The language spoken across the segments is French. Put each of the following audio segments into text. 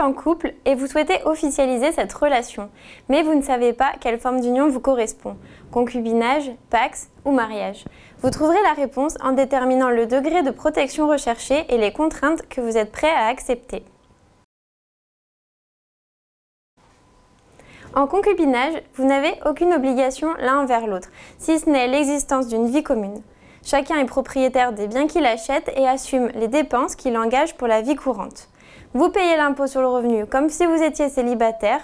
en couple et vous souhaitez officialiser cette relation, mais vous ne savez pas quelle forme d'union vous correspond, concubinage, pax ou mariage. Vous trouverez la réponse en déterminant le degré de protection recherché et les contraintes que vous êtes prêt à accepter. En concubinage, vous n'avez aucune obligation l'un envers l'autre, si ce n'est l'existence d'une vie commune. Chacun est propriétaire des biens qu'il achète et assume les dépenses qu'il engage pour la vie courante. Vous payez l'impôt sur le revenu comme si vous étiez célibataire.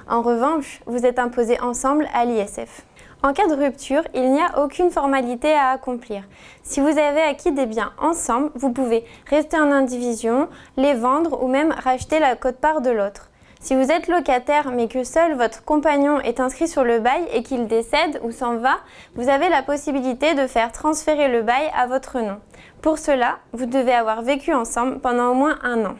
En revanche, vous êtes imposés ensemble à l'ISF. En cas de rupture, il n'y a aucune formalité à accomplir. Si vous avez acquis des biens ensemble, vous pouvez rester en indivision, les vendre ou même racheter la quote-part de l'autre. Si vous êtes locataire mais que seul votre compagnon est inscrit sur le bail et qu'il décède ou s'en va, vous avez la possibilité de faire transférer le bail à votre nom. Pour cela, vous devez avoir vécu ensemble pendant au moins 1 an.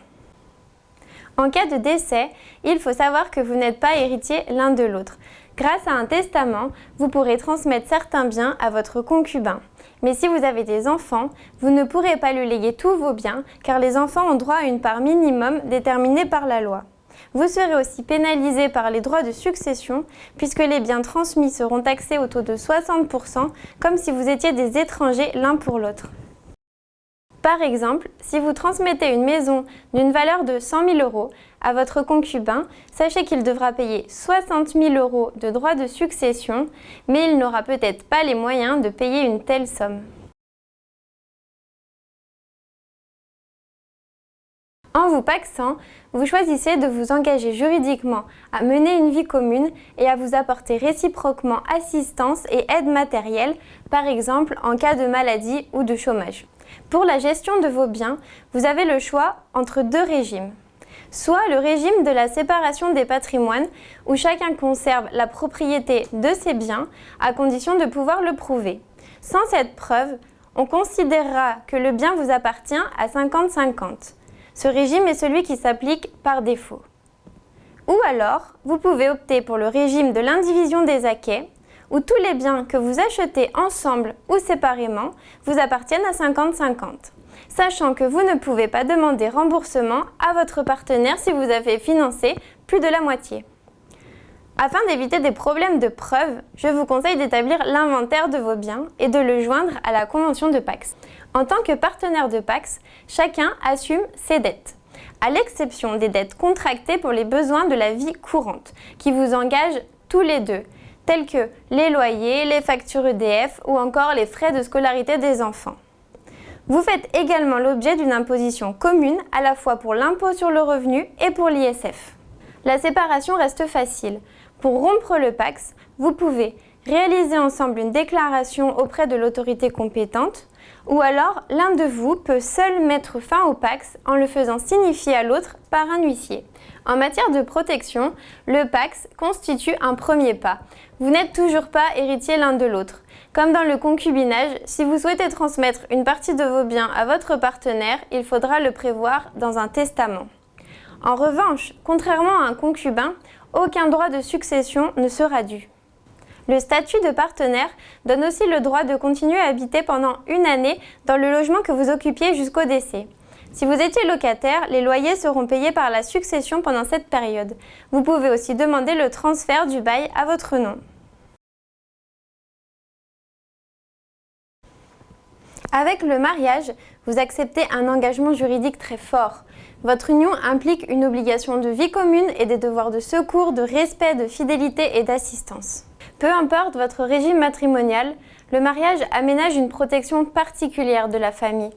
En cas de décès, il faut savoir que vous n'êtes pas héritiers l'un de l'autre. Grâce à un testament, vous pourrez transmettre certains biens à votre concubin. Mais si vous avez des enfants, vous ne pourrez pas lui léguer tous vos biens car les enfants ont droit à une part minimum déterminée par la loi. Vous serez aussi pénalisé par les droits de succession puisque les biens transmis seront taxés au taux de 60% comme si vous étiez des étrangers l'un pour l'autre. Par exemple, si vous transmettez une maison d'une valeur de 100 000 € à votre concubin, sachez qu'il devra payer 60 000 € de droits de succession, mais il n'aura peut-être pas les moyens de payer une telle somme. En vous pacsant, vous choisissez de vous engager juridiquement à mener une vie commune et à vous apporter réciproquement assistance et aide matérielle, par exemple en cas de maladie ou de chômage. Pour la gestion de vos biens, vous avez le choix entre 2 régimes. Soit le régime de la séparation des patrimoines, où chacun conserve la propriété de ses biens, à condition de pouvoir le prouver. Sans cette preuve, on considérera que le bien vous appartient à 50-50. Ce régime est celui qui s'applique par défaut. Ou alors, vous pouvez opter pour le régime de l'indivision des acquets, où tous les biens que vous achetez ensemble ou séparément vous appartiennent à 50-50, sachant que vous ne pouvez pas demander remboursement à votre partenaire si vous avez financé plus de la moitié. Afin d'éviter des problèmes de preuve, je vous conseille d'établir l'inventaire de vos biens et de le joindre à la convention de Pacs. En tant que partenaire de Pacs, chacun assume ses dettes, à l'exception des dettes contractées pour les besoins de la vie courante, qui vous engagent tous les deux, tels que les loyers, les factures EDF ou encore les frais de scolarité des enfants. Vous faites également l'objet d'une imposition commune à la fois pour l'impôt sur le revenu et pour l'ISF. La séparation reste facile. Pour rompre le Pacs, vous pouvez réaliser ensemble une déclaration auprès de l'autorité compétente ou alors l'un de vous peut seul mettre fin au Pacs en le faisant signifier à l'autre par un huissier. En matière de protection, le Pacs constitue un premier pas. Vous n'êtes toujours pas héritiers l'un de l'autre. Comme dans le concubinage, si vous souhaitez transmettre une partie de vos biens à votre partenaire, il faudra le prévoir dans un testament. En revanche, contrairement à un concubin, aucun droit de succession ne sera dû. Le statut de partenaire donne aussi le droit de continuer à habiter pendant 1 année dans le logement que vous occupiez jusqu'au décès. Si vous étiez locataire, les loyers seront payés par la succession pendant cette période. Vous pouvez aussi demander le transfert du bail à votre nom. Avec le mariage, vous acceptez un engagement juridique très fort. Votre union implique une obligation de vie commune et des devoirs de secours, de respect, de fidélité et d'assistance. Peu importe votre régime matrimonial, le mariage aménage une protection particulière de la famille.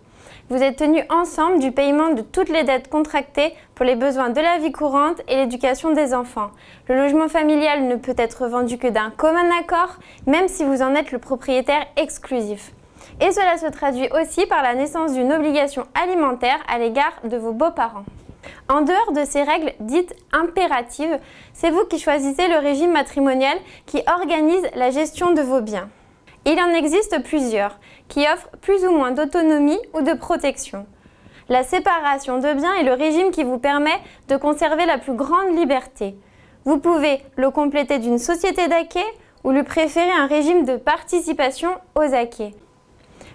Vous êtes tenus ensemble du paiement de toutes les dettes contractées pour les besoins de la vie courante et l'éducation des enfants. Le logement familial ne peut être vendu que d'un commun accord, même si vous en êtes le propriétaire exclusif. Et cela se traduit aussi par la naissance d'une obligation alimentaire à l'égard de vos beaux-parents. En dehors de ces règles dites impératives, c'est vous qui choisissez le régime matrimonial qui organise la gestion de vos biens. Il en existe plusieurs qui offrent plus ou moins d'autonomie ou de protection. La séparation de biens est le régime qui vous permet de conserver la plus grande liberté. Vous pouvez le compléter d'une société d'acquets ou lui préférer un régime de participation aux acquets.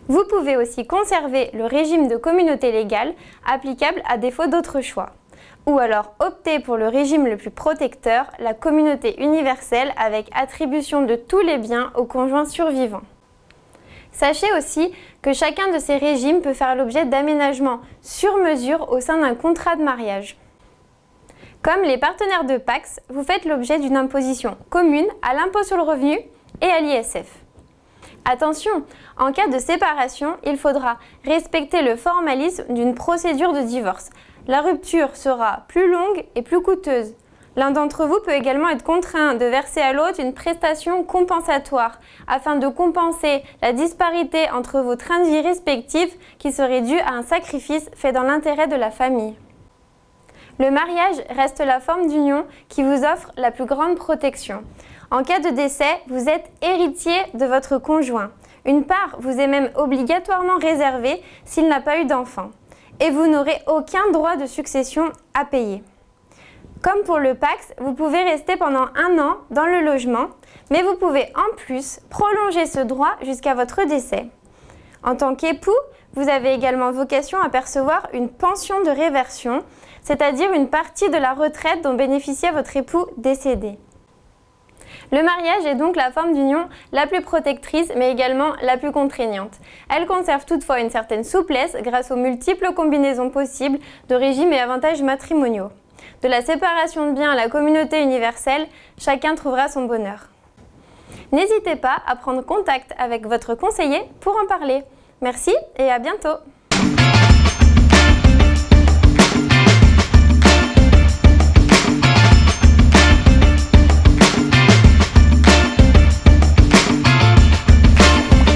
Vous pouvez aussi conserver le régime de communauté légale applicable à défaut d'autres choix. Ou alors optez pour le régime le plus protecteur, la communauté universelle avec attribution de tous les biens au conjoint survivant. Sachez aussi que chacun de ces régimes peut faire l'objet d'aménagements sur mesure au sein d'un contrat de mariage. Comme les partenaires de Pacs, vous faites l'objet d'une imposition commune à l'impôt sur le revenu et à l'ISF. Attention, en cas de séparation, il faudra respecter le formalisme d'une procédure de divorce. La rupture sera plus longue et plus coûteuse. L'un d'entre vous peut également être contraint de verser à l'autre une prestation compensatoire afin de compenser la disparité entre vos trains de vie respectifs qui serait due à un sacrifice fait dans l'intérêt de la famille. Le mariage reste la forme d'union qui vous offre la plus grande protection. En cas de décès, vous êtes héritier de votre conjoint. Une part vous est même obligatoirement réservée s'il n'a pas eu d'enfant. Et vous n'aurez aucun droit de succession à payer. Comme pour le Pacs, vous pouvez rester pendant 1 an dans le logement, mais vous pouvez en plus prolonger ce droit jusqu'à votre décès. En tant qu'époux, vous avez également vocation à percevoir une pension de réversion, c'est-à-dire une partie de la retraite dont bénéficiait votre époux décédé. Le mariage est donc la forme d'union la plus protectrice, mais également la plus contraignante. Elle conserve toutefois une certaine souplesse grâce aux multiples combinaisons possibles de régimes et avantages matrimoniaux. De la séparation de biens à la communauté universelle, chacun trouvera son bonheur. N'hésitez pas à prendre contact avec votre conseiller pour en parler. Merci et à bientôt!